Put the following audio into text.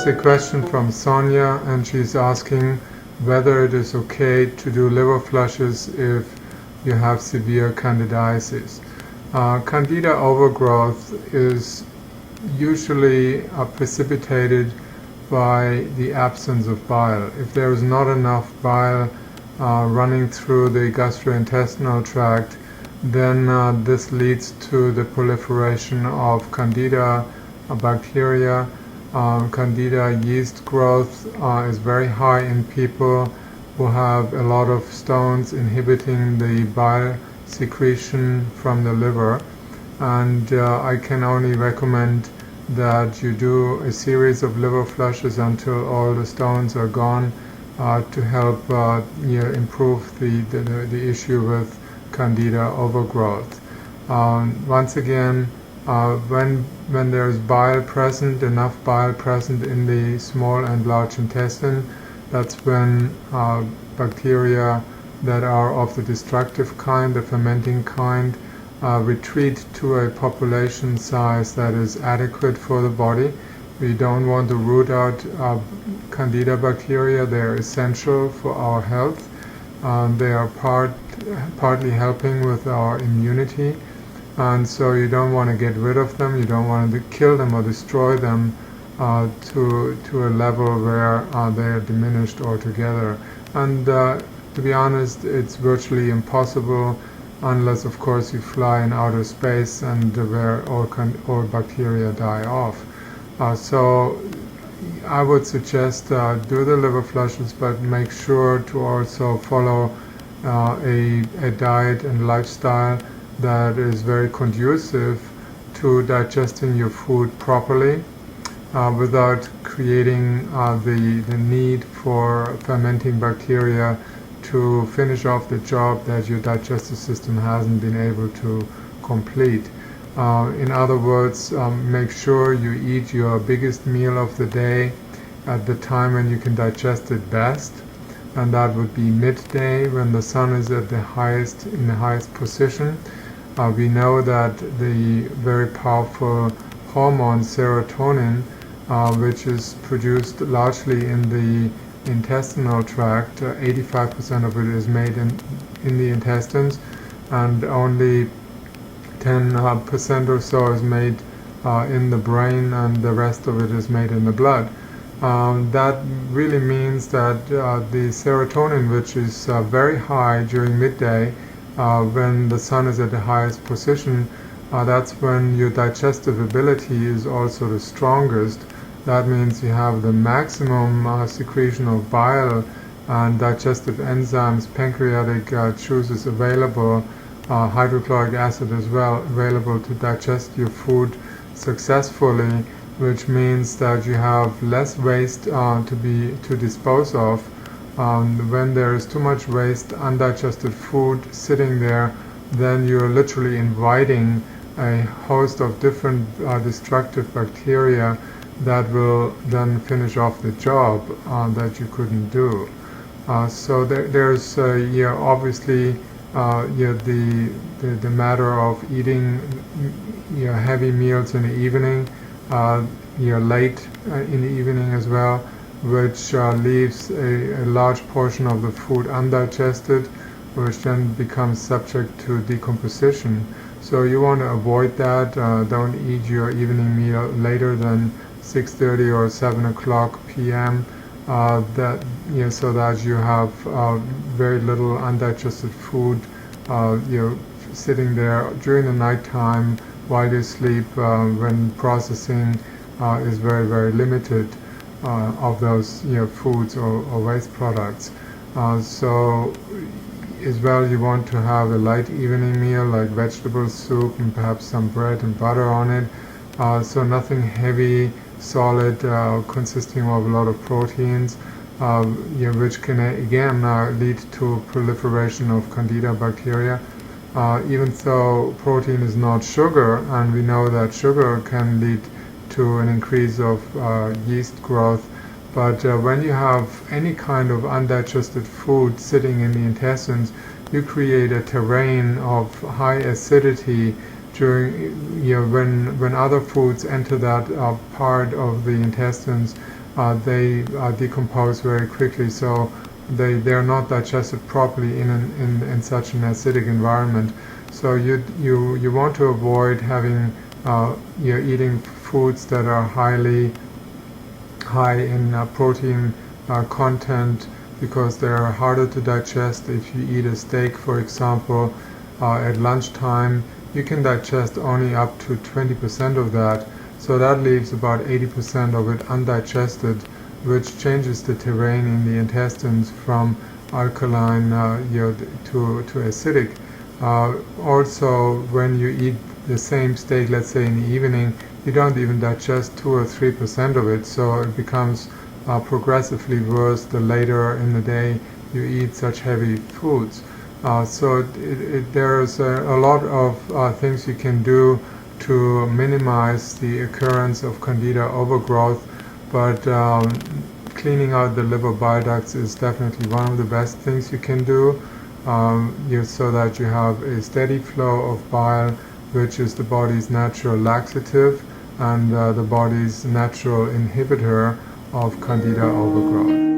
a question from Sonia, and she's asking whether it is okay to do liver flushes if you have severe candidiasis. Candida overgrowth is usually precipitated by the absence of bile. If there is not enough bile running through the gastrointestinal tract, then this leads to the proliferation of Candida bacteria. Candida yeast growth is very high in people who have a lot of stones inhibiting the bile secretion from the liver, and I can only recommend that you do a series of liver flushes until all the stones are gone to help improve the issue with Candida overgrowth. Once again, when there is bile present, enough bile present in the small and large intestine, that's when bacteria that are of the destructive kind, the fermenting kind, retreat to a population size that is adequate for the body. We don't want to root out Candida bacteria. They are essential for our health. They are partly helping with our immunity, and so you don't want to get rid of them. You don't want to kill them or destroy them to a level where they are diminished altogether. And to be honest, it's virtually impossible unless, of course, you fly in outer space and where all bacteria die off. So I would suggest do the liver flushes, but make sure to also follow a diet and lifestyle that is very conducive to digesting your food properly without creating the need for fermenting bacteria to finish off the job that your digestive system hasn't been able to complete. In other words, make sure you eat your biggest meal of the day at the time when you can digest it best, and that would be midday when the sun is at the highest, in the highest position. We know that the very powerful hormone serotonin, which is produced largely in the intestinal tract, 85% of it is made in the intestines, and only 10% or so is made in the brain, and the rest of it is made in the blood. That really means that the serotonin, which is very high during midday, when the sun is at the highest position, that's when your digestive ability is also the strongest. That means you have the maximum secretion of bile and digestive enzymes, pancreatic juices available, hydrochloric acid as well available to digest your food successfully, which means that you have less waste to dispose of. When there is too much waste, undigested food sitting there, then you're literally inviting a host of different destructive bacteria that will then finish off the job that you couldn't do. So there's obviously the matter of eating heavy meals in the evening, late in the evening as well, which leaves a large portion of the food undigested, which then becomes subject to decomposition. So you want to avoid that. Don't eat your evening meal later than 6:30 or 7 o'clock p.m. So that you have very little undigested food sitting there during the night time while you sleep, when processing is very, very limited of those foods or waste products. So as well, you want to have a light evening meal like vegetable soup and perhaps some bread and butter on it. So nothing heavy, solid, consisting of a lot of proteins, which can again lead to proliferation of Candida bacteria. Even though protein is not sugar, and we know that sugar can lead to an increase of yeast growth, but when you have any kind of undigested food sitting in the intestines, you create a terrain of high acidity during when other foods enter that part of the intestines. they decompose very quickly, so they're not digested properly in such an acidic environment. So you want to avoid having you're eating foods that are high in protein content, because they're harder to digest. If you eat a steak, for example, at lunchtime, you can digest only up to 20% of that. So that leaves about 80% of it undigested, which changes the terrain in the intestines from alkaline to acidic. Also, when you eat the same steak, let's say in the evening, you don't even digest 2 or 3% of it, so it becomes progressively worse the later in the day you eat such heavy foods. So there's a lot of things you can do to minimize the occurrence of Candida overgrowth, but cleaning out the liver bile ducts is definitely one of the best things you can do, so that you have a steady flow of bile, which is the body's natural laxative and the body's natural inhibitor of Candida overgrowth.